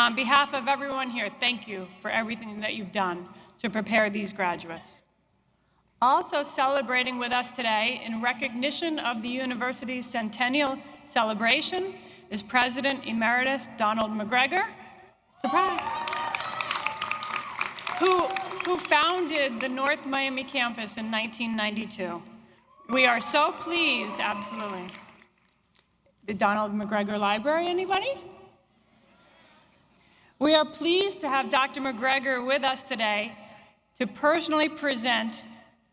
On behalf of everyone here, thank you for everything that you've done to prepare these graduates. Also celebrating with us today in recognition of the university's centennial celebration is President Emeritus Donald McGregor, surprise, who founded the North Miami campus in 1992. We are so pleased, absolutely. The Donald McGregor Library, anybody? We are pleased to have Dr. McGregor with us today to personally present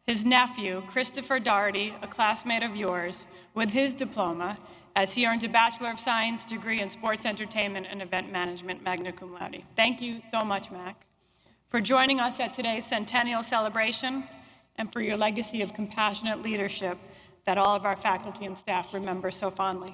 his nephew, Christopher Doherty, a classmate of yours, with his diploma as he earns a Bachelor of Science degree in Sports Entertainment and Event Management, magna cum laude. Thank you so much, Mac, for joining us at today's centennial celebration and for your legacy of compassionate leadership that all of our faculty and staff remember so fondly.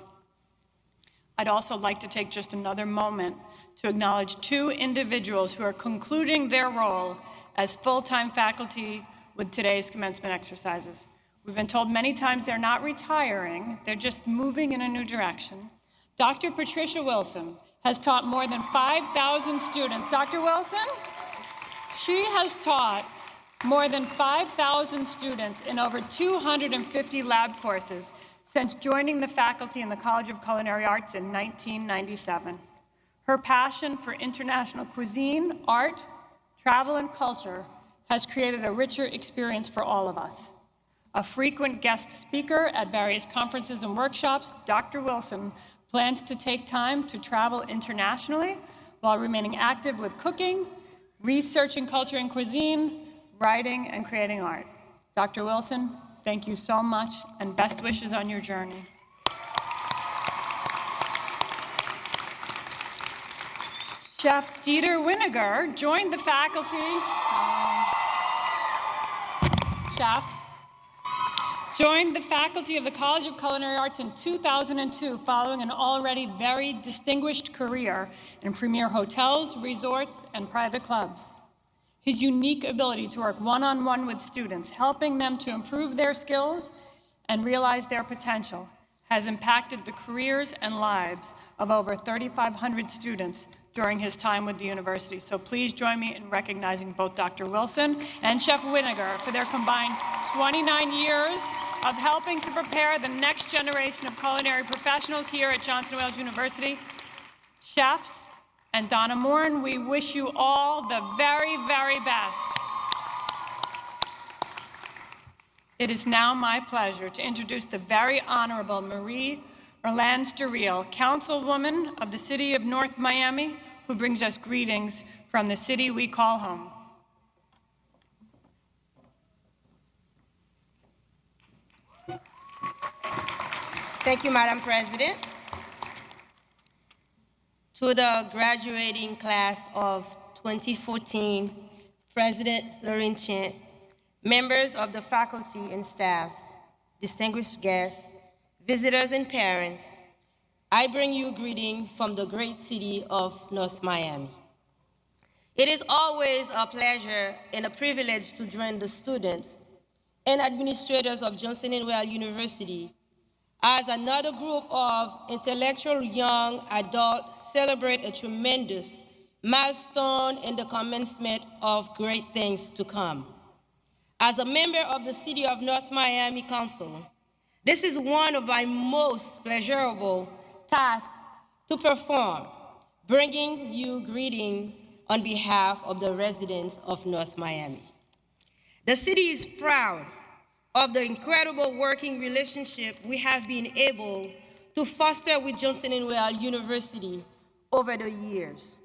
I'd also like to take just another moment to acknowledge two individuals who are concluding their role as full-time faculty with today's commencement exercises. We've been told many times they're not retiring, they're just moving in a new direction. Dr. Patricia Wilson has taught more than 5,000 students. Dr. Wilson? She has taught more than 5,000 students in over 250 lab courses since joining the faculty in the College of Culinary Arts in 1997. Her passion for international cuisine, art, travel, and culture has created a richer experience for all of us. A frequent guest speaker at various conferences and workshops, Dr. Wilson plans to take time to travel internationally while remaining active with cooking, researching culture and cuisine, writing, and creating art. Dr. Wilson, thank you so much, and best wishes on your journey. Chef Dieter Winiger joined the faculty. Chef joined the faculty of the College of Culinary Arts in 2002, following an already very distinguished career in premier hotels, resorts, and private clubs. His unique ability to work one-on-one with students, helping them to improve their skills and realize their potential, has impacted the careers and lives of over 3,500 students during his time with the university. So please join me in recognizing both Dr. Wilson and Chef Winiger for their combined 29 years of helping to prepare the next generation of culinary professionals here at Johnson & Wales University. Chefs and Donna Morin, we wish you all the very, very best. It is now my pleasure to introduce the very Honorable Marie Orleans Durrell, Councilwoman of the City of North Miami, who brings us greetings from the city we call home. Thank you, Madam President. To the graduating class of 2014, President Lorraine Chant, members of the faculty and staff, distinguished guests, visitors and parents, I bring you greeting from the great city of North Miami. It is always a pleasure and a privilege to join the students and administrators of Johnson & Wales University as another group of intellectual young adults celebrate a tremendous milestone in the commencement of great things to come. As a member of the City of North Miami Council, this is one of my most pleasurable tasks to perform, bringing you greeting on behalf of the residents of North Miami. The city is proud of the incredible working relationship we have been able to foster with Johnson & Wales University over the years.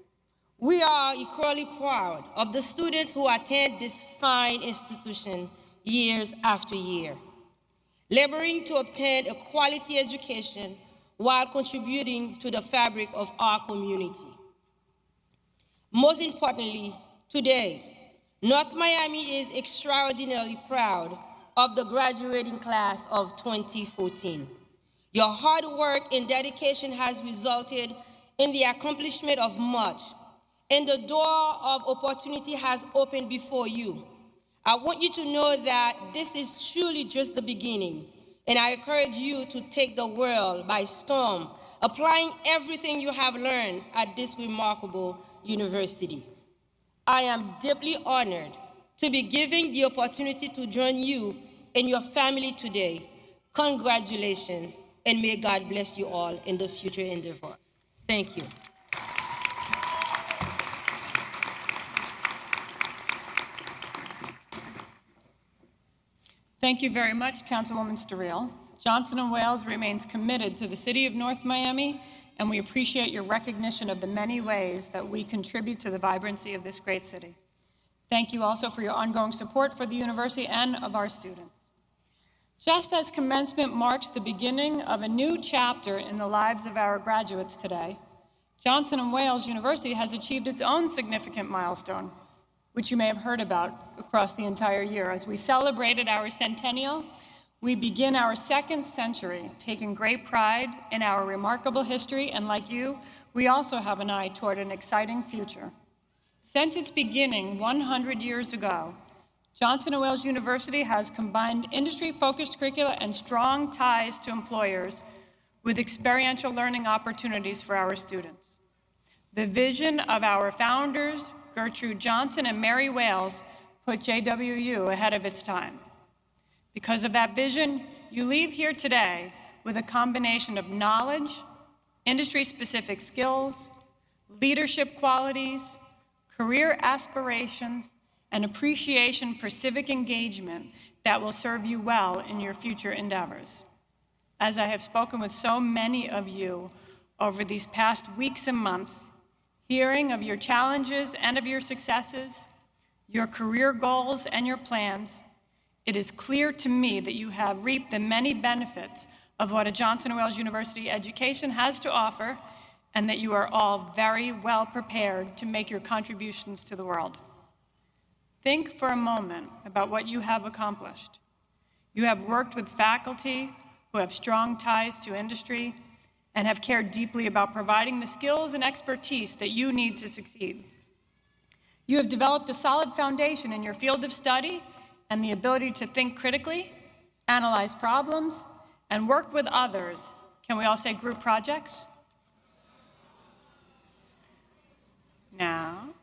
We are equally proud of the students who attend this fine institution years after year, laboring to obtain a quality education while contributing to the fabric of our community. Most importantly, today, North Miami is extraordinarily proud of the graduating class of 2014. Your hard work and dedication has resulted in the accomplishment of much, and the door of opportunity has opened before you. I want you to know that this is truly just the beginning, and I encourage you to take the world by storm applying everything you have learned at this remarkable university. I am deeply honored to be given the opportunity to join you and your family today. Congratulations, and may God bless you all in the future endeavor. Thank you. Thank you very much, Councilwoman Sturrill. Johnson & Wales remains committed to the City of North Miami, and we appreciate your recognition of the many ways that we contribute to the vibrancy of this great city. Thank you also for your ongoing support for the university and of our students. Just as commencement marks the beginning of a new chapter in the lives of our graduates today, Johnson & Wales University has achieved its own significant milestone, which you may have heard about across the entire year. As we celebrated our centennial, we begin our second century, taking great pride in our remarkable history, and like you, we also have an eye toward an exciting future. Since its beginning 100 years ago, Johnson & Wales University has combined industry-focused curricula and strong ties to employers with experiential learning opportunities for our students. The vision of our founders, Gertrude Johnson and Mary Wales, put JWU ahead of its time. Because of that vision, you leave here today with a combination of knowledge, industry-specific skills, leadership qualities, career aspirations, and appreciation for civic engagement that will serve you well in your future endeavors. As I have spoken with so many of you over these past weeks and months, hearing of your challenges and of your successes, your career goals and your plans, it is clear to me that you have reaped the many benefits of what a Johnson & Wales University education has to offer, and that you are all very well prepared to make your contributions to the world. Think for a moment about what you have accomplished. You have worked with faculty who have strong ties to industry and have cared deeply about providing the skills and expertise that you need to succeed. You have developed a solid foundation in your field of study and the ability to think critically, analyze problems, and work with others. Can we all say group projects? Now.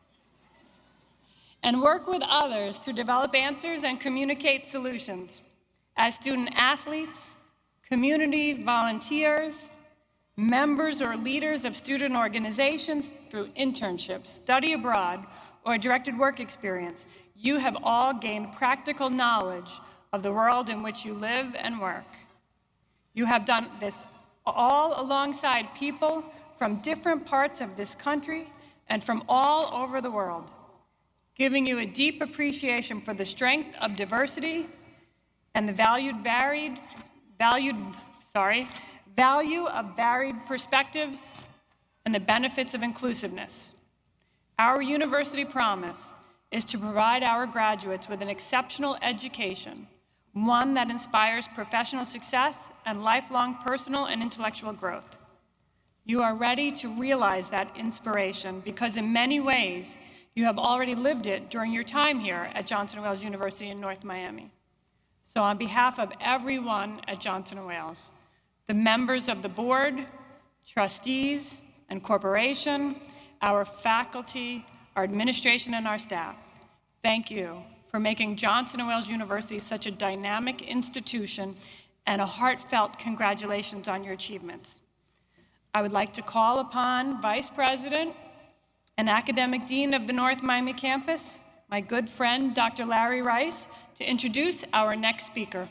And work with others to develop answers and communicate solutions. As student athletes, community volunteers, members or leaders of student organizations through internships, study abroad, or directed work experience, you have all gained practical knowledge of the world in which you live and work. You have done this all alongside people from different parts of this country and from all over the world, giving you a deep appreciation for the strength of diversity and the value of varied perspectives and the benefits of inclusiveness. Our university promise is to provide our graduates with an exceptional education, one that inspires professional success and lifelong personal and intellectual growth. You are ready to realize that inspiration because in many ways, you have already lived it during your time here at Johnson & Wales University in North Miami. So on behalf of everyone at Johnson & Wales, the members of the board, trustees, and corporation, our faculty, our administration, and our staff, thank you for making Johnson & Wales University such a dynamic institution, and a heartfelt congratulations on your achievements. I would like to call upon Vice President and Academic Dean of the North Miami campus, my good friend, Dr. Larry Rice, to introduce our next speaker.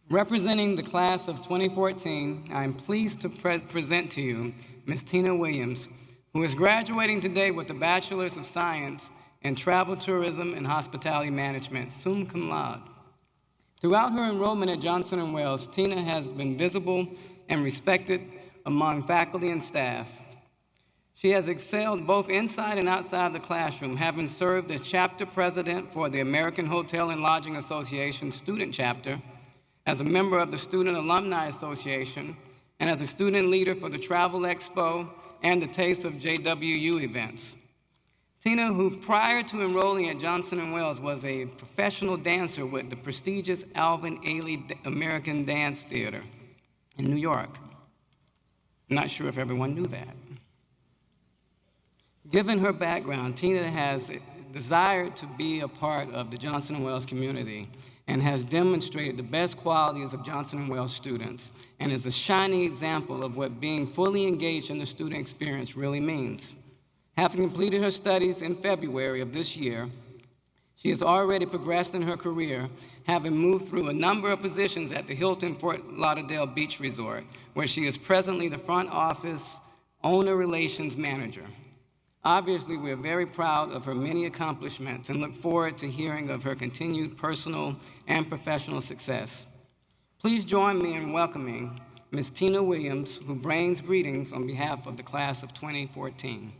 Representing the class of 2014, I am pleased to present to you Ms. Tina Williams, who is graduating today with a Bachelor's of Science in Travel, Tourism, and Hospitality Management, summa cum laude. Throughout her enrollment at Johnson & Wales, Tina has been visible and respected among faculty and staff. She has excelled both inside and outside the classroom, having served as chapter president for the American Hotel and Lodging Association student chapter, as a member of the Student Alumni Association, and as a student leader for the Travel Expo and the Taste of JWU events. Tina, who prior to enrolling at Johnson & Wales was a professional dancer with the prestigious Alvin Ailey American Dance Theater in New York. I'm not sure if everyone knew that. Given her background, Tina has desired to be a part of the Johnson & Wales community and has demonstrated the best qualities of Johnson & Wales students and is a shining example of what being fully engaged in the student experience really means. Having completed her studies in February of this year, she has already progressed in her career, having moved through a number of positions at the Hilton Fort Lauderdale Beach Resort, where she is presently the front office owner relations manager. Obviously, we are very proud of her many accomplishments and look forward to hearing of her continued personal and professional success. Please join me in welcoming Ms. Tina Williams, who brings greetings on behalf of the class of 2014.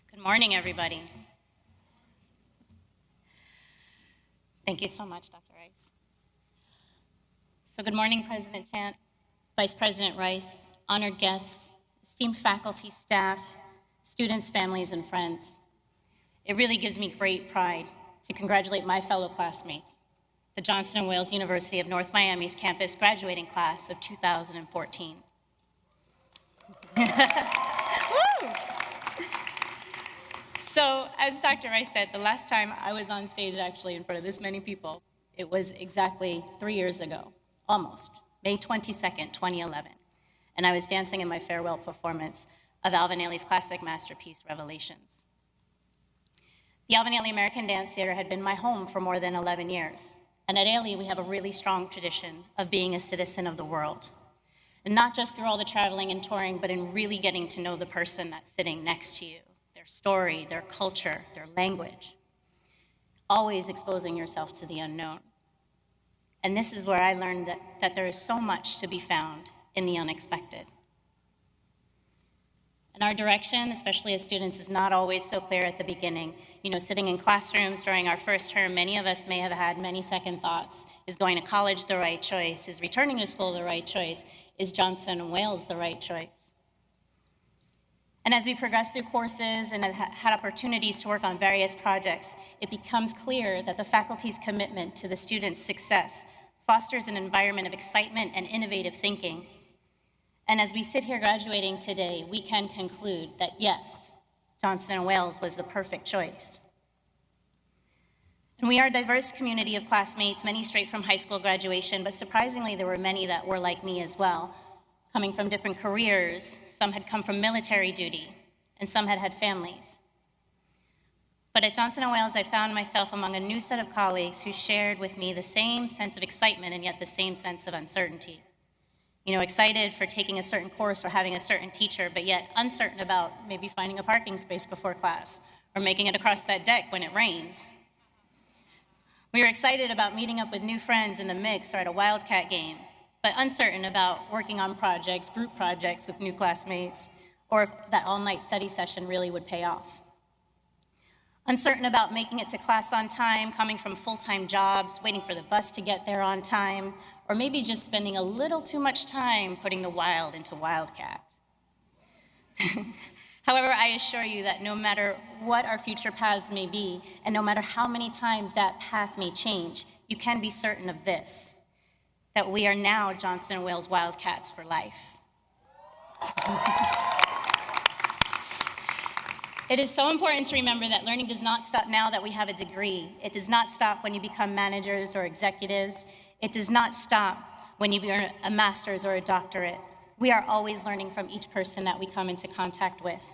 Good morning, everybody. Thank you so much, Dr. Rice. So good morning, President Chant, Vice President Rice, honored guests, esteemed faculty, staff, students, families, and friends. It really gives me great pride to congratulate my fellow classmates, the Johnson & Wales University of North Miami's campus graduating class of 2014. Woo! So, as Dr. Rice said, the last time I was on stage actually in front of this many people, it was exactly 3 years ago, almost, May 22nd, 2011. And I was dancing in my farewell performance of Alvin Ailey's classic masterpiece, Revelations. The Alvin Ailey American Dance Theater had been my home for more than 11 years. And at Ailey, we have a really strong tradition of being a citizen of the world. And not just through all the traveling and touring, but in really getting to know the person that's sitting next to you. Their story, their culture, their language. Always exposing yourself to the unknown. And this is where I learned that there is so much to be found in the unexpected. And our direction, especially as students, is not always so clear at the beginning. You know, sitting in classrooms during our first term, many of us may have had many second thoughts. Is going to college the right choice? Is returning to school the right choice? Is Johnson & Wales the right choice? And as we progress through courses and have had opportunities to work on various projects, it becomes clear that the faculty's commitment to the students' success fosters an environment of excitement and innovative thinking. And as we sit here graduating today, we can conclude that yes, Johnson & Wales was the perfect choice. And we are a diverse community of classmates, many straight from high school graduation, but surprisingly there were many that were like me as well, coming from different careers. Some had come from military duty, and some had had families. But at Johnson & Wales, I found myself among a new set of colleagues who shared with me the same sense of excitement and yet the same sense of uncertainty. You know, excited for taking a certain course or having a certain teacher, but yet uncertain about maybe finding a parking space before class or making it across that deck when it rains. We were excited about meeting up with new friends in the mix or at a Wildcat game, but uncertain about working on projects, group projects with new classmates, or if that all-night study session really would pay off. Uncertain about making it to class on time, coming from full-time jobs, waiting for the bus to get there on time, or maybe just spending a little too much time putting the wild into Wildcat. However, I assure you that no matter what our future paths may be, and no matter how many times that path may change, you can be certain of this, that we are now Johnson & Wales Wildcats for life. It is so important to remember that learning does not stop now that we have a degree. It does not stop when you become managers or executives. It does not stop when you earn a master's or a doctorate. We are always learning from each person that we come into contact with.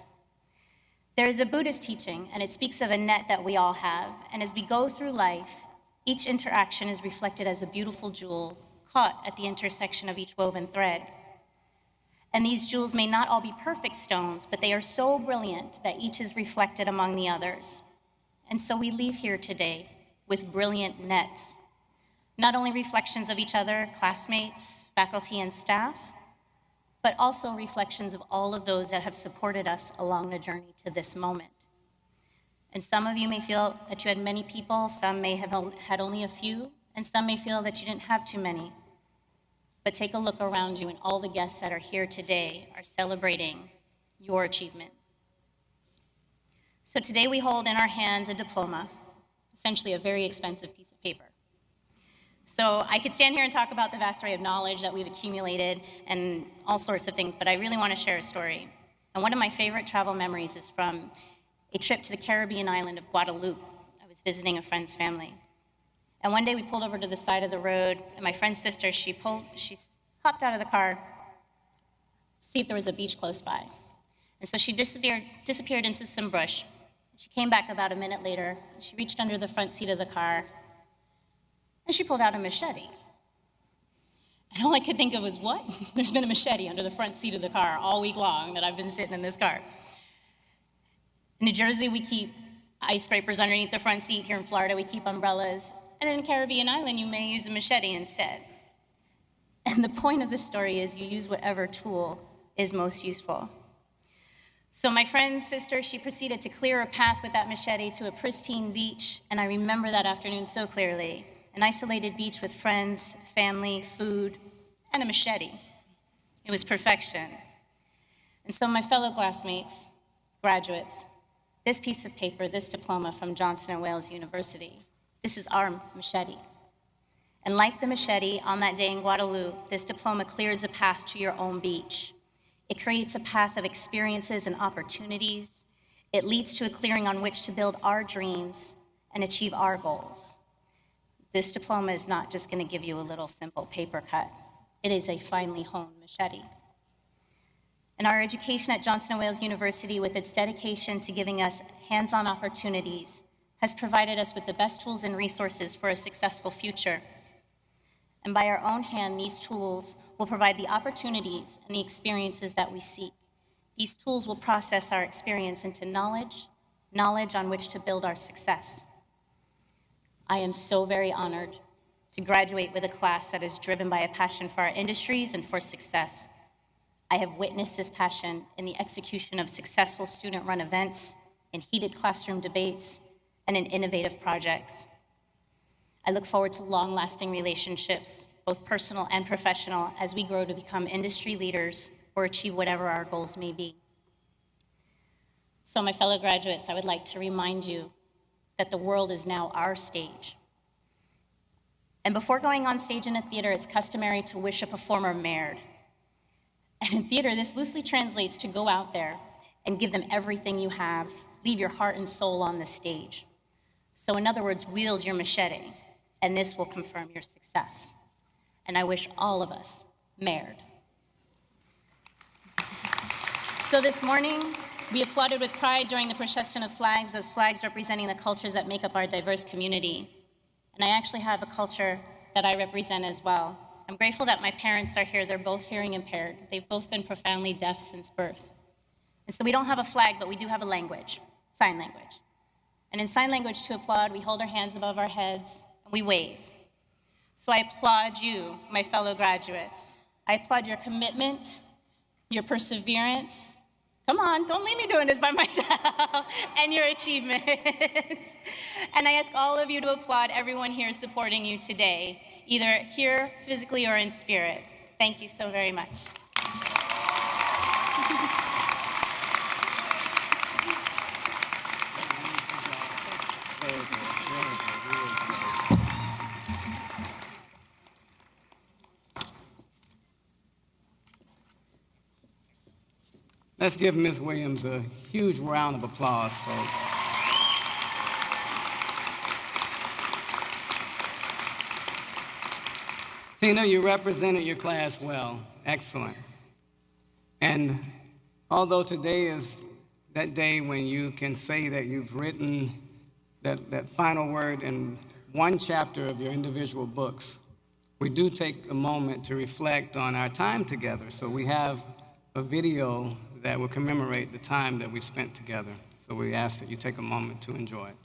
There is a Buddhist teaching, and it speaks of a net that we all have. And as we go through life, each interaction is reflected as a beautiful jewel caught at the intersection of each woven thread. And these jewels may not all be perfect stones, but they are so brilliant that each is reflected among the others. And so we leave here today with brilliant nets, Not only reflections of each other, classmates, faculty, and staff, but also reflections of all of those that have supported us along the journey to this moment. And some of you may feel that you had many people, some may have had only a few, and some may feel that you didn't have too many. But take a look around you, and all the guests that are here today are celebrating your achievement. So today we hold in our hands a diploma, essentially a very expensive piece of paper. So I could stand here and talk about the vast array of knowledge that we've accumulated and all sorts of things, but I really want to share a story. And one of my favorite travel memories is from a trip to the Caribbean island of Guadeloupe. I was visiting a friend's family. And one day we pulled over to the side of the road, and my friend's sister, she hopped out of the car to see if there was a beach close by. And so she disappeared into some brush. She came back about a minute later. She reached under the front seat of the car, and she pulled out a machete. And all I could think of was, what? There's been a machete under the front seat of the car all week long that I've been sitting in this car. In New Jersey, we keep ice scrapers underneath the front seat. Here in Florida, we keep umbrellas. And in the Caribbean island, you may use a machete instead. And the point of this story is you use whatever tool is most useful. So my friend's sister, she proceeded to clear a path with that machete to a pristine beach, and I remember that afternoon so clearly. An isolated beach with friends, family, food, and a machete. It was perfection. And so my fellow classmates, graduates, this piece of paper, this diploma from Johnson & Wales University, this is our machete. And like the machete on that day in Guadeloupe, this diploma clears a path to your own beach. It creates a path of experiences and opportunities. It leads to a clearing on which to build our dreams and achieve our goals. This diploma is not just going to give you a little simple paper cut. It is a finely honed machete. And our education at Johnson & Wales University, with its dedication to giving us hands-on opportunities, has provided us with the best tools and resources for a successful future. And by our own hand, these tools will provide the opportunities and the experiences that we seek. These tools will process our experience into knowledge on which to build our success. I am so very honored to graduate with a class that is driven by a passion for our industries and for success. I have witnessed this passion in the execution of successful student-run events, in heated classroom debates, and in innovative projects. I look forward to long-lasting relationships, both personal and professional, as we grow to become industry leaders or achieve whatever our goals may be. So my fellow graduates, I would like to remind you that the world is now our stage. And before going on stage in a theater, it's customary to wish a performer merit. And in theater, this loosely translates to go out there and give them everything you have, leave your heart and soul on the stage. So in other words, wield your machete, and this will confirm your success. And I wish all of us merit. So this morning, we applauded with pride during the procession of flags, those flags representing the cultures that make up our diverse community. And I actually have a culture that I represent as well. I'm grateful that my parents are here. They're both hearing impaired. They've both been profoundly deaf since birth. And so we don't have a flag, but we do have a language, sign language. And in sign language, to applaud, we hold our hands above our heads and we wave. So I applaud you, my fellow graduates. I applaud your commitment, your perseverance. Come on, don't leave me doing this by myself, and your achievement. And I ask all of you to applaud everyone here supporting you today, either here physically or in spirit. Thank you so very much. Let's give Ms. Williams a huge round of applause, folks. Tina, you represented your class well. Excellent. And although today is that day when you can say that you've written that final word in one chapter of your individual books, we do take a moment to reflect on our time together. So we have a video that will commemorate the time that we've spent together. So we ask that you take a moment to enjoy it.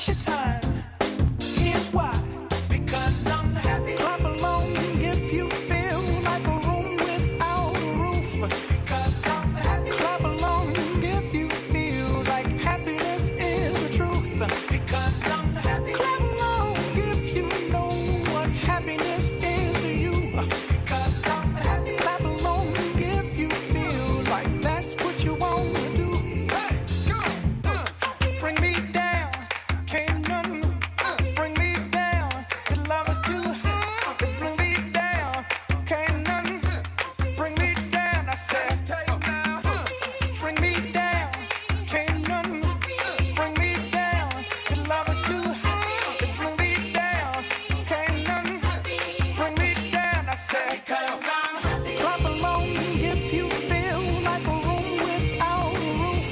waste your time. Here's why. Because I'm happy. Clap along if you feel like a room without a roof. Because I'm happy. Clap along if you feel like happiness is the truth. Because I'm happy. Clap along if you know what happiness is to you. Because I'm happy. Clap along if you feel like that's what you want to do. Hey, go on. Bring me down. Can't none bring me down. The love is too high. Bring me down. Can't none bring me down. I said, bring me down. Can't none bring me down. The love is too high. Bring me down. Can't none bring me down. I said, because I'm happy. Clap along if you feel like a room without a roof.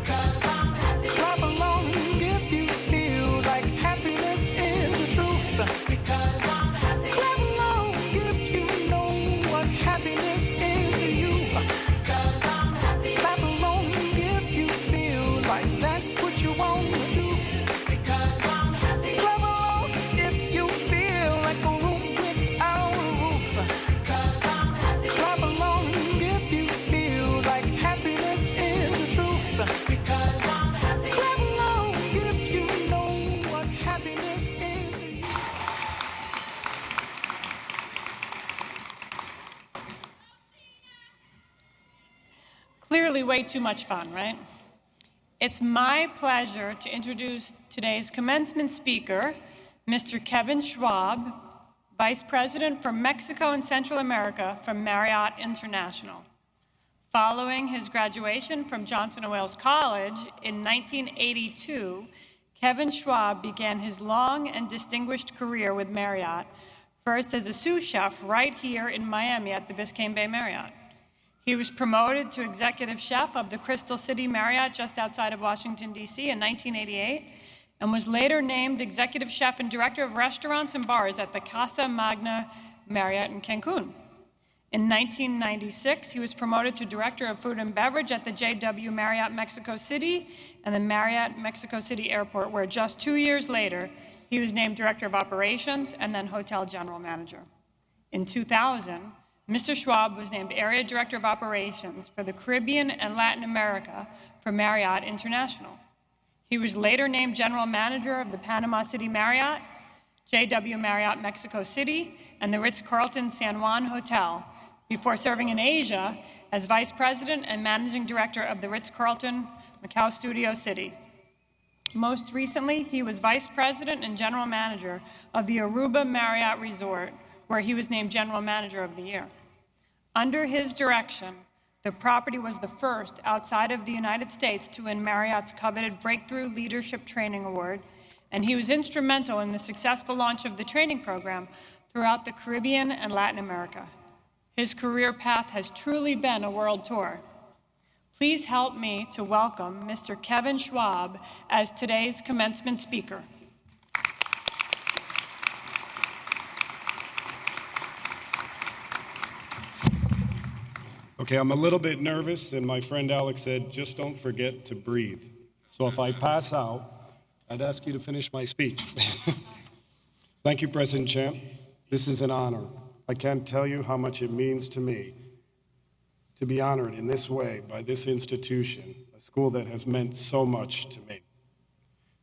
Because I'm happy. Clap along if you feel like happiness is the truth. Because I'm happy. Clap along if you know what happiness is to you. Because I'm happy. Clap along if you feel like that's what you want to do. Because I'm happy. Clap along if you feel like a room without a roof. Because I'm happy. Clap along if you feel like happiness is the truth. Because I'm happy. Clap along if you know what happiness is to you. Clearly way too much fun, right? It's my pleasure to introduce today's commencement speaker, Mr. Kevin Schwab, Vice President for Mexico and Central America from Marriott International. Following his graduation from Johnson & Wales College in 1982, Kevin Schwab began his long and distinguished career with Marriott, first as a sous chef right here in Miami at the Biscayne Bay Marriott. He was promoted to executive chef of the Crystal City Marriott just outside of Washington, D.C. in 1988, and was later named executive chef and director of restaurants and bars at the Casa Magna Marriott in Cancun. In 1996, he was promoted to director of food and beverage at the JWU Marriott Mexico City and the Marriott Mexico City Airport, where just 2 years later, he was named director of operations and then hotel general manager. In 2000, Mr. Schwab was named area director of operations for the Caribbean and Latin America for Marriott International. He was later named general manager of the Panama City Marriott, JW Marriott Mexico City, and the Ritz-Carlton San Juan Hotel, before serving in Asia as vice president and managing director of the Ritz-Carlton Macau Studio City. Most recently, he was vice president and general manager of the Aruba Marriott Resort, where he was named general manager of the year. Under his direction, the property was the first outside of the United States to win Marriott's coveted Breakthrough Leadership Training Award, and he was instrumental in the successful launch of the training program throughout the Caribbean and Latin America. His career path has truly been a world tour. Please help me to welcome Mr. Kevin Schwab as today's commencement speaker. Okay, I'm a little bit nervous, and my friend Alex said, just don't forget to breathe. So if I pass out, I'd ask you to finish my speech. Thank you, President Champ. This is an honor. I can't tell you how much it means to me to be honored in this way by this institution, a school that has meant so much to me.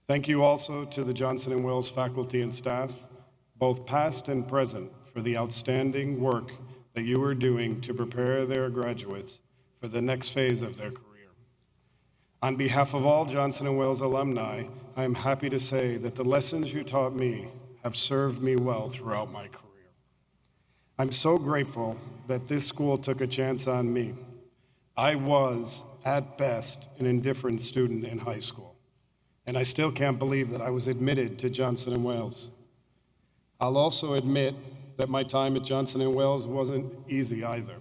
Thank you also to the Johnson & Wales faculty and staff, both past and present, for the outstanding work that you are doing to prepare their graduates for the next phase of their career. On behalf of all Johnson & Wales alumni, I am happy to say that the lessons you taught me have served me well throughout my career. I'm so grateful that this school took a chance on me. I was, at best, an indifferent student in high school, and I still can't believe that I was admitted to Johnson & Wales. I'll also admit that my time at Johnson & Wales wasn't easy either.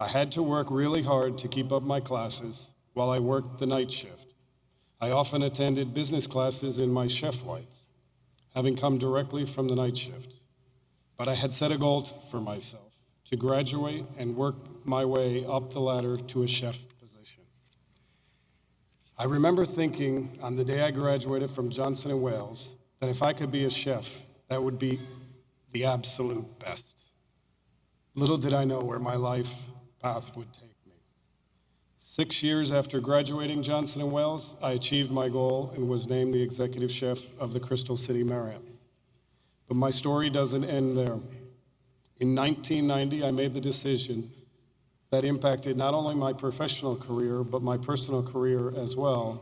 I had to work really hard to keep up my classes while I worked the night shift. I often attended business classes in my chef whites, having come directly from the night shift. But I had set a goal for myself to graduate and work my way up the ladder to a chef position. I remember thinking on the day I graduated from Johnson & Wales that if I could be a chef, that would be the absolute best. Little did I know where my life path would take me. 6 years after graduating Johnson & Wales, I achieved my goal and was named the executive chef of the Crystal City Marriott. But my story doesn't end there. In 1990, I made the decision that impacted not only my professional career, but my personal career as well.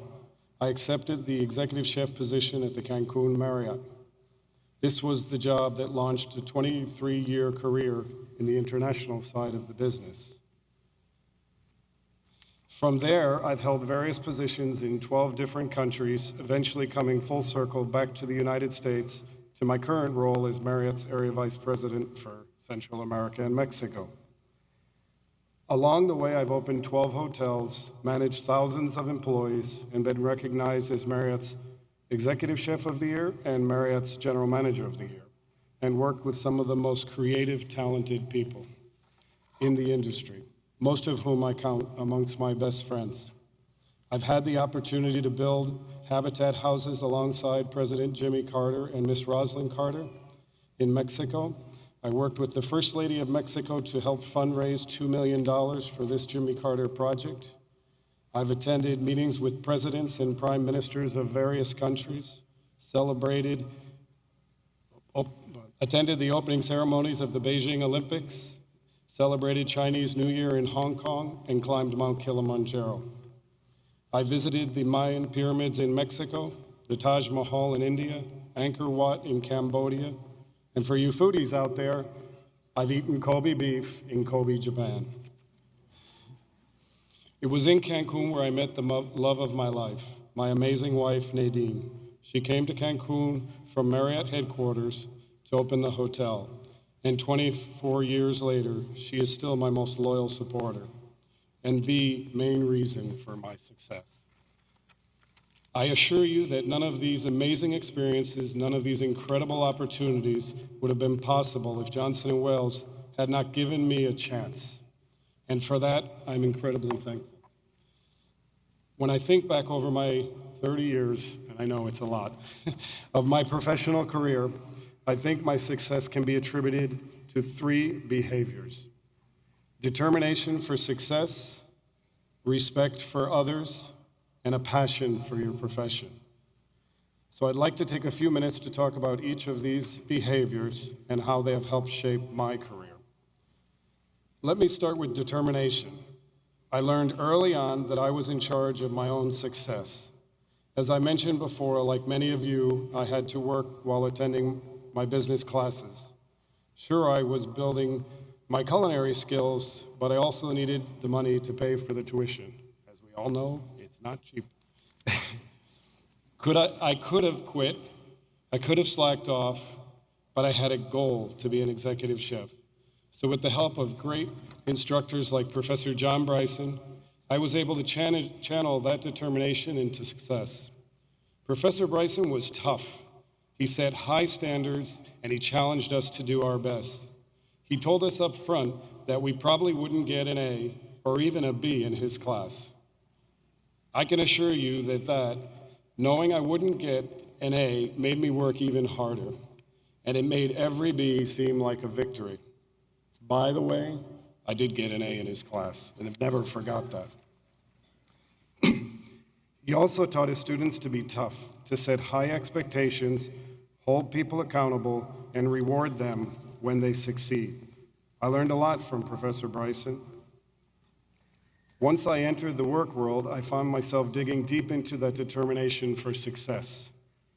I accepted the executive chef position at the Cancun Marriott. This was the job that launched a 23-year career in the international side of the business. From there, I've held various positions in 12 different countries, eventually coming full circle back to the United States to my current role as Marriott's Area Vice President for Central America and Mexico. Along the way, I've opened 12 hotels, managed thousands of employees, and been recognized as Marriott's Executive Chef of the Year and Marriott's General Manager of the Year, and worked with some of the most creative, talented people in the industry, most of whom I count amongst my best friends. I've had the opportunity to build habitat houses alongside President Jimmy Carter and Miss Rosalind Carter in Mexico. I worked with the First Lady of Mexico to help fundraise $2 million for this Jimmy Carter project. I've attended meetings with presidents and prime ministers of various countries, attended the opening ceremonies of the Beijing Olympics, celebrated Chinese New Year in Hong Kong, and climbed Mount Kilimanjaro. I visited the Mayan pyramids in Mexico, the Taj Mahal in India, Angkor Wat in Cambodia, and for you foodies out there, I've eaten Kobe beef in Kobe, Japan. It was in Cancun where I met the love of my life, my amazing wife, Nadine. She came to Cancun from Marriott headquarters to open the hotel, and 24 years later, she is still my most loyal supporter and the main reason for my success. I assure you that none of these amazing experiences, none of these incredible opportunities would have been possible if Johnson & Wales had not given me a chance. And for that, I'm incredibly thankful. When I think back over my 30 years, and I know it's a lot, of my professional career, I think my success can be attributed to 3 behaviors: determination for success, respect for others, and a passion for your profession. So I'd like to take a few minutes to talk about each of these behaviors and how they have helped shape my career. Let me start with determination. I learned early on that I was in charge of my own success. As I mentioned before, like many of you, I had to work while attending my business classes. Sure, I was building my culinary skills, but I also needed the money to pay for the tuition. As we all know, it's not cheap. I could have quit, I could have slacked off, but I had a goal to be an executive chef. So with the help of great instructors like Professor John Bryson, I was able to channel that determination into success. Professor Bryson was tough. He set high standards, and he challenged us to do our best. He told us up front that we probably wouldn't get an A or even a B in his class. I can assure you that knowing I wouldn't get an A made me work even harder, and it made every B seem like a victory. By the way, I did get an A in his class, and I've never forgot that. He also taught his students to be tough, to set high expectations, hold people accountable, and reward them when they succeed. I learned a lot from Professor Bryson. Once I entered the work world, I found myself digging deep into that determination for success.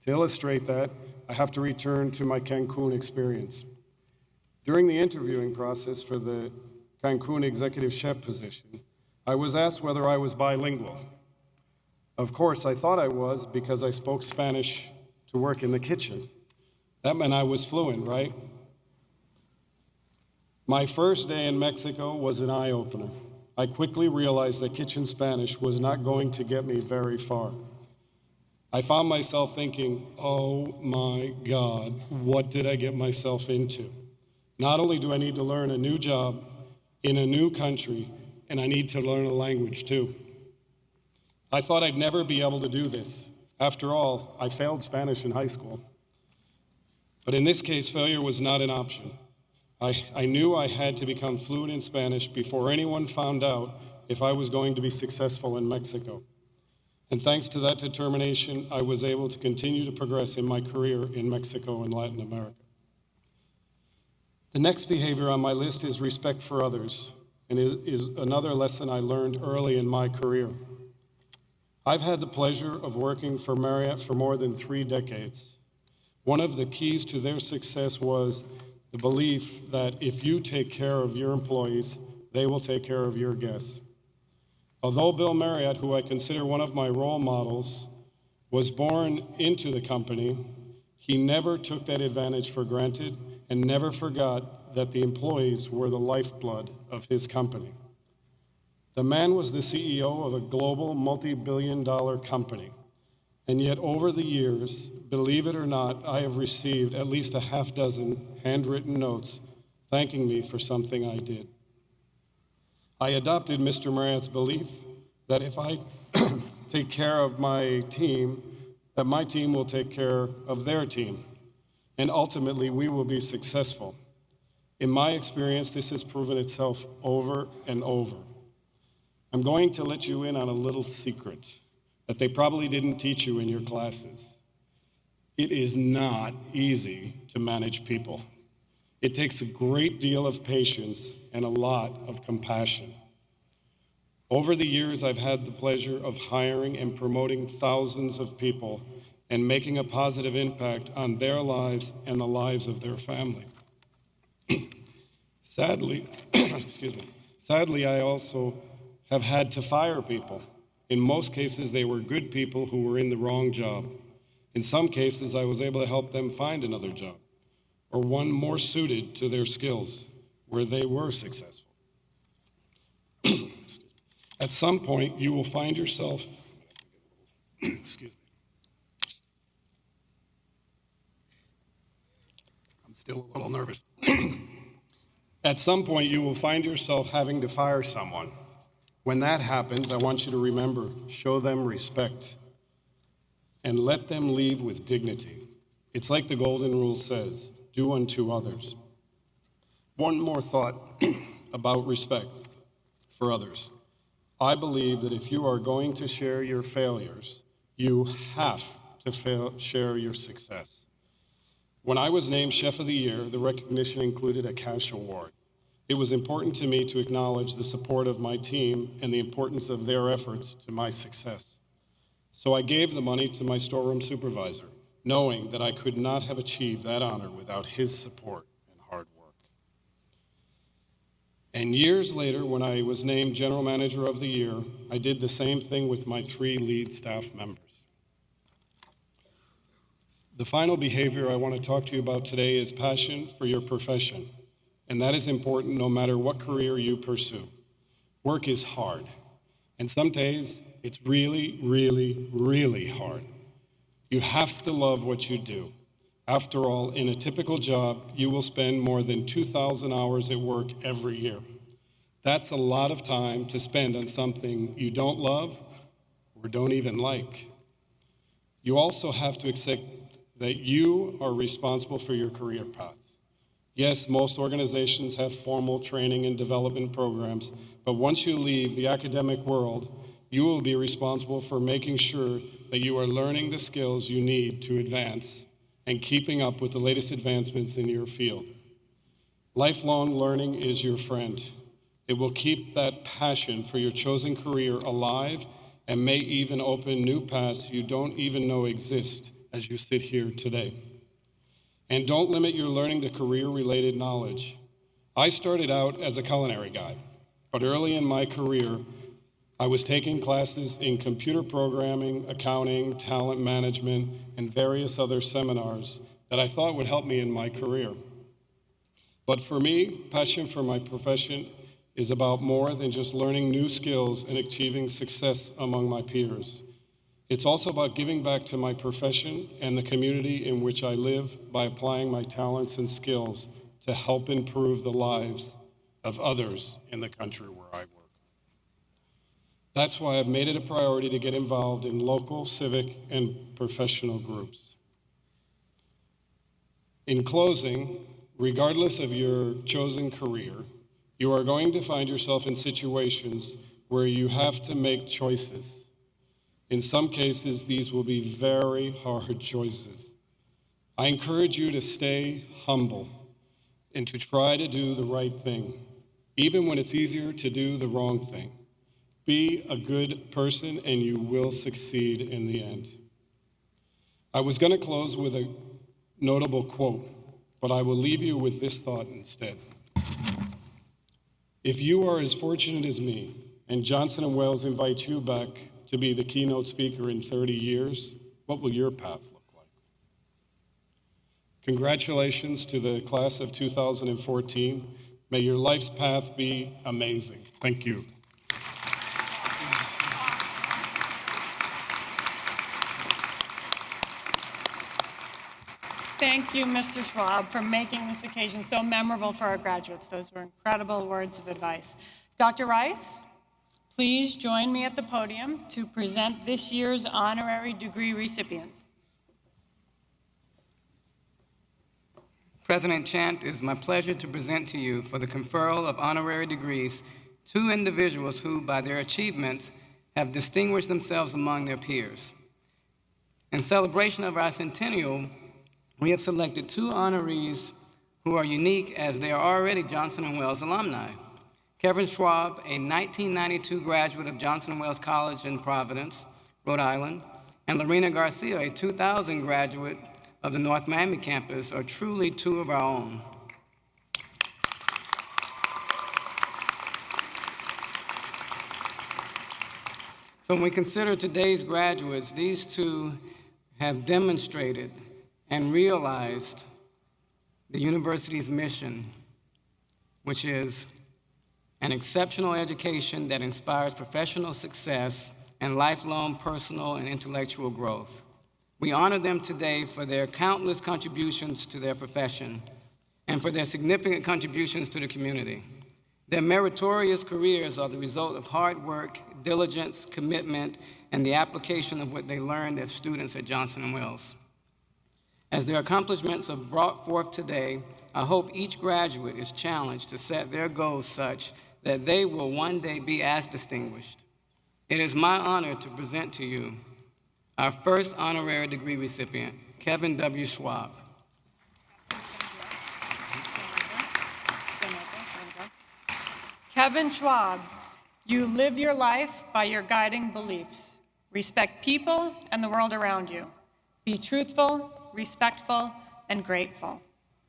To illustrate that, I have to return to my Cancun experience. During the interviewing process for the Cancun executive chef position, I was asked whether I was bilingual. Of course, I thought I was because I spoke Spanish to work in the kitchen. That meant I was fluent, right? My first day in Mexico was an eye-opener. I quickly realized that kitchen Spanish was not going to get me very far. I found myself thinking, oh my God, what did I get myself into? Not only do I need to learn a new job in a new country, and I need to learn a language too. I thought I'd never be able to do this. After all, I failed Spanish in high school. But in this case, failure was not an option. I knew I had to become fluent in Spanish before anyone found out if I was going to be successful in Mexico. And thanks to that determination, I was able to continue to progress in my career in Mexico and Latin America. The next behavior on my list is respect for others, and is another lesson I learned early in my career. I've had the pleasure of working for Marriott for more than 3 decades. One of the keys to their success was the belief that if you take care of your employees, they will take care of your guests. Although Bill Marriott, who I consider one of my role models, was born into the company, he never took that advantage for granted and never forgot that the employees were the lifeblood of his company. The man was the CEO of a global multi-billion-dollar company, and yet over the years, believe it or not, I have received at least a half dozen handwritten notes thanking me for something I did. I adopted Mr. Marriott's belief that if I take care of my team, that my team will take care of their team, and ultimately we will be successful. In my experience, this has proven itself over and over. I'm going to let you in on a little secret that they probably didn't teach you in your classes. It is not easy to manage people. It takes a great deal of patience and a lot of compassion. Over the years, I've had the pleasure of hiring and promoting thousands of people and making a positive impact on their lives and the lives of their family. Sadly, I also have had to fire people. In most cases, they were good people who were in the wrong job. In some cases, I was able to help them find another job, or one more suited to their skills, where they were successful. At some point, you will find yourself, excuse me. I'm still a little nervous. At some point, you will find yourself having to fire someone. When that happens, I want you to remember, show them respect and let them leave with dignity. It's like the Golden Rule says, do unto others. One more thought about respect for others. I believe that if you are going to share your failures, you have to share your success. When I was named Chef of the Year, the recognition included a cash award. It was important to me to acknowledge the support of my team and the importance of their efforts to my success. So I gave the money to my storeroom supervisor, knowing that I could not have achieved that honor without his support and hard work. And years later, when I was named General Manager of the Year, I did the same thing with my 3 lead staff members. The final behavior I want to talk to you about today is passion for your profession. And that is important no matter what career you pursue. Work is hard. And some days it's really, really, really hard. You have to love what you do. After all, in a typical job, you will spend more than 2,000 hours at work every year. That's a lot of time to spend on something you don't love or don't even like. You also have to accept that you are responsible for your career path. Yes, most organizations have formal training and development programs, but once you leave the academic world, you will be responsible for making sure that you are learning the skills you need to advance and keeping up with the latest advancements in your field. Lifelong learning is your friend. It will keep that passion for your chosen career alive and may even open new paths you don't even know exist as you sit here today. And don't limit your learning to career-related knowledge. I started out as a culinary guy, but early in my career, I was taking classes in computer programming, accounting, talent management, and various other seminars that I thought would help me in my career. But for me, passion for my profession is about more than just learning new skills and achieving success among my peers. It's also about giving back to my profession and the community in which I live by applying my talents and skills to help improve the lives of others in the country where I work. That's why I've made it a priority to get involved in local, civic, and professional groups. In closing, regardless of your chosen career, you are going to find yourself in situations where you have to make choices. In some cases, these will be very hard choices. I encourage you to stay humble and to try to do the right thing, even when it's easier to do the wrong thing. Be a good person and you will succeed in the end. I was going to close with a notable quote, but I will leave you with this thought instead. If you are as fortunate as me, and Johnson & Wales invites you back to be the keynote speaker in 30 years, what will your path look like? Congratulations to the class of 2014. May your life's path be amazing. Thank you. Thank you, Mr. Schwab, for making this occasion so memorable for our graduates. Those were incredible words of advice. Dr. Rice, please join me at the podium to present this year's honorary degree recipients. President Chant, it is my pleasure to present to you for the conferral of honorary degrees two individuals who, by their achievements, have distinguished themselves among their peers. In celebration of our centennial, we have selected two honorees who are unique as they are already Johnson & Wales alumni. Kevin Schwab, a 1992 graduate of Johnson & Wales College in Providence, Rhode Island, and Lorena Garcia, a 2000 graduate of the North Miami campus, are truly two of our own. So when we consider today's graduates, these two have demonstrated and realized the university's mission, which is an exceptional education that inspires professional success and lifelong personal and intellectual growth. We honor them today for their countless contributions to their profession and for their significant contributions to the community. Their meritorious careers are the result of hard work, diligence, commitment, and the application of what they learned as students at Johnson & Wales. As their accomplishments are brought forth today, I hope each graduate is challenged to set their goals such that they will one day be as distinguished. It is my honor to present to you our first honorary degree recipient, Kevin W. Schwab. Kevin Schwab, you live your life by your guiding beliefs. Respect people and the world around you. Be truthful, respectful, and grateful,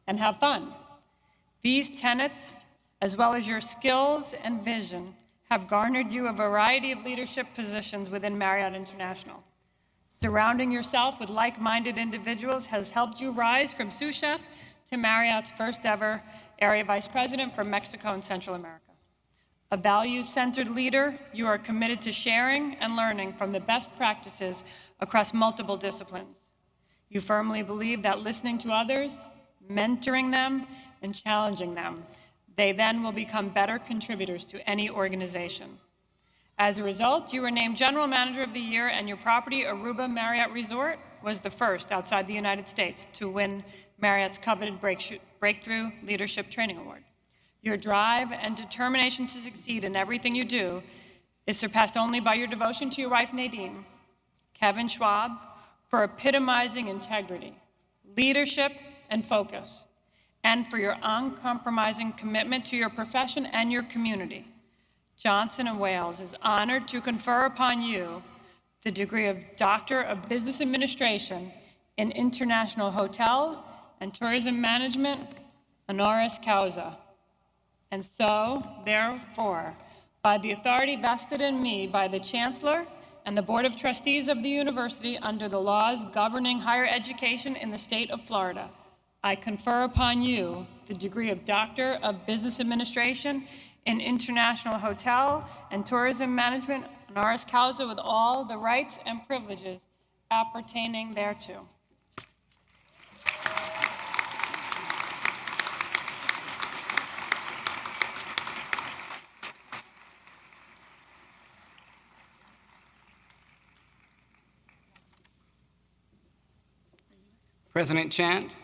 and have fun. These tenets, as well as your skills and vision, have garnered you a variety of leadership positions within Marriott International. Surrounding yourself with like-minded individuals has helped you rise from sous chef to Marriott's first ever area vice president for Mexico and Central America. A values-centered leader, you are committed to sharing and learning from the best practices across multiple disciplines. You firmly believe that listening to others, mentoring them, and challenging them, they then will become better contributors to any organization. As a result, you were named General Manager of the Year, and your property, Aruba Marriott Resort, was the first outside the United States to win Marriott's coveted Breakthrough Leadership Training Award. Your drive and determination to succeed in everything you do is surpassed only by your devotion to your wife, Nadine. Kevin Schwab, for epitomizing integrity, leadership, and focus, and for your uncompromising commitment to your profession and your community. Johnson & Wales is honored to confer upon you the degree of Doctor of Business Administration in International Hotel and Tourism Management, honoris causa. And so, therefore, by the authority vested in me by the Chancellor and the Board of Trustees of the University under the laws governing higher education in the state of Florida, I confer upon you the degree of Doctor of Business Administration in International Hotel and Tourism Management, honoris causa, with all the rights and privileges appertaining thereto. President Chant,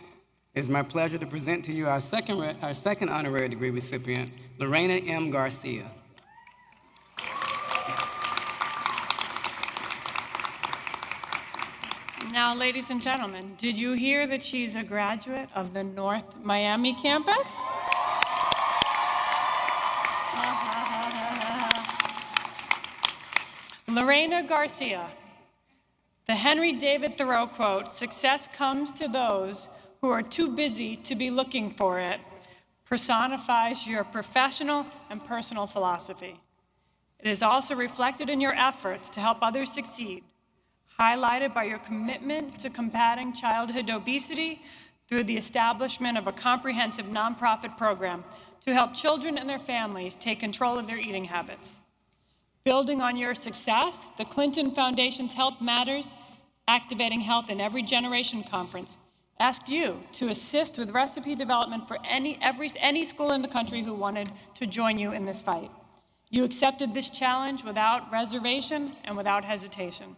it is my pleasure to present to you our second honorary degree recipient, Lorena M. Garcia. Now, ladies and gentlemen, did you hear that she's a graduate of the North Miami campus? Lorena Garcia. The Henry David Thoreau quote, "Success comes to those who are too busy to be looking for it," personifies your professional and personal philosophy. It is also reflected in your efforts to help others succeed, highlighted by your commitment to combating childhood obesity through the establishment of a comprehensive nonprofit program to help children and their families take control of their eating habits. Building on your success, the Clinton Foundation's Health Matters, Activating Health in Every Generation conference asked you to assist with recipe development for any school in the country who wanted to join you in this fight. You accepted this challenge without reservation and without hesitation,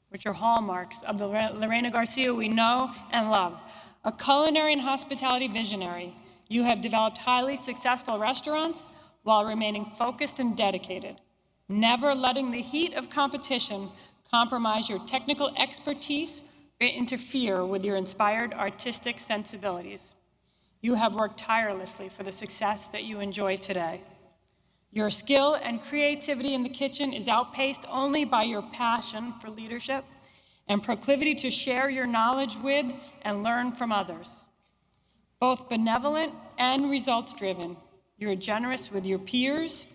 which are hallmarks of the Lorena Garcia we know and love. A culinary and hospitality visionary, you have developed highly successful restaurants while remaining focused and dedicated, never letting the heat of competition compromise your technical expertise or interfere with your inspired artistic sensibilities. You have worked tirelessly for the success that you enjoy today. Your skill and creativity in the kitchen is outpaced only by your passion for leadership and proclivity to share your knowledge with and learn from others. Both benevolent and results-driven, you're generous with your peers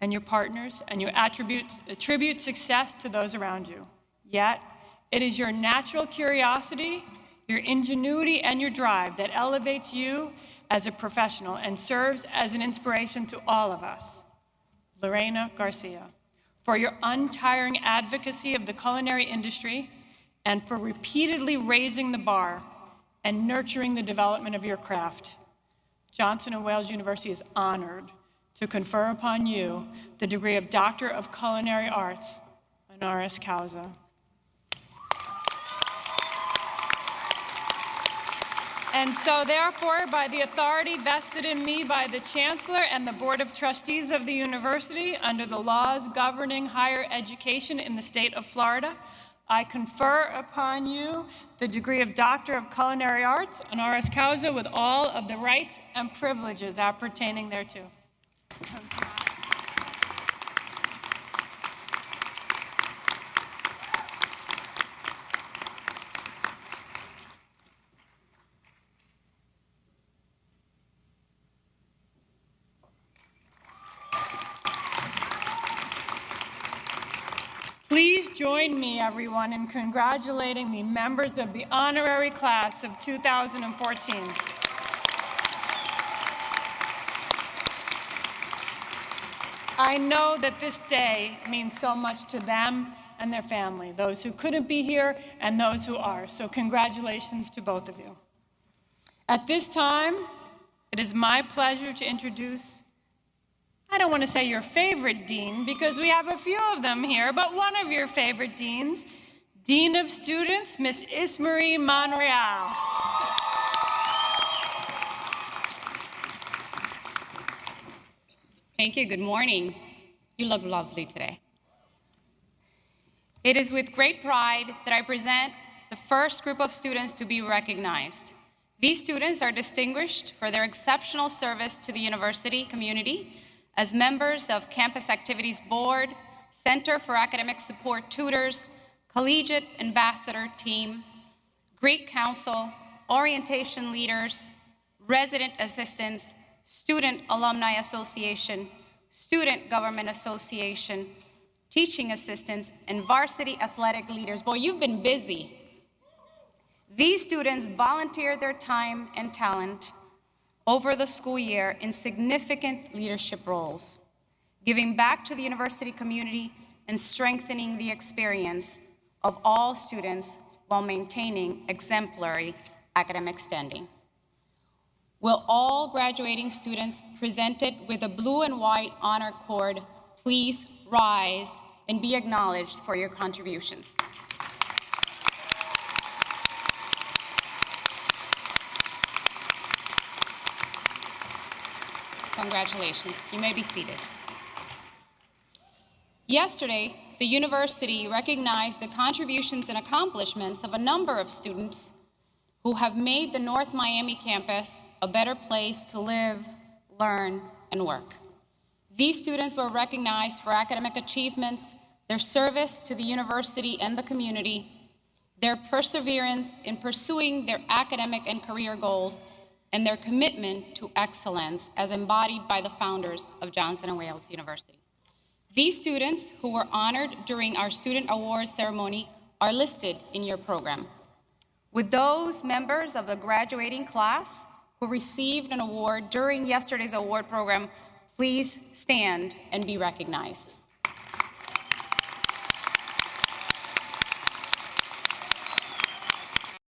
and your partners, and you attribute success to those around you. Yet, it is your natural curiosity, your ingenuity, and your drive that elevates you as a professional and serves as an inspiration to all of us. Lorena Garcia, for your untiring advocacy of the culinary industry and for repeatedly raising the bar and nurturing the development of your craft. Johnson & Wales University is honored to confer upon you the degree of Doctor of Culinary Arts, honoris causa. And so therefore, by the authority vested in me by the Chancellor and the Board of Trustees of the University, under the laws governing higher education in the state of Florida, I confer upon you the degree of Doctor of Culinary Arts, honoris causa, with all of the rights and privileges appertaining thereto. Please join me, everyone, in congratulating the members of the honorary class of 2014. I know that this day means so much to them and their family, those who couldn't be here and those who are. So congratulations to both of you. At this time, it is my pleasure to introduce, I don't want to say your favorite dean because we have a few of them here, but one of your favorite deans, Dean of Students, Miss Ismarie Monreal. Thank you. Good morning. You look lovely today. It is with great pride that I present the first group of students to be recognized. These students are distinguished for their exceptional service to the university community as members of Campus Activities Board, Center for Academic Support Tutors, Collegiate Ambassador Team, Greek Council, Orientation Leaders, Resident Assistants, Student Alumni Association, Student Government Association, Teaching Assistants, and Varsity Athletic Leaders. Boy, you've been busy. These students volunteer their time and talent over the school year in significant leadership roles, giving back to the university community and strengthening the experience of all students while maintaining exemplary academic standing. Will all graduating students presented with a blue and white honor cord please rise and be acknowledged for your contributions? Congratulations. You may be seated. Yesterday, the university recognized the contributions and accomplishments of a number of students who have made the North Miami campus a better place to live, learn, and work. These students were recognized for academic achievements, their service to the university and the community, their perseverance in pursuing their academic and career goals, and their commitment to excellence as embodied by the founders of Johnson & Wales University. These students who were honored during our student awards ceremony are listed in your program. With those members of the graduating class who received an award during yesterday's award program, please stand and be recognized.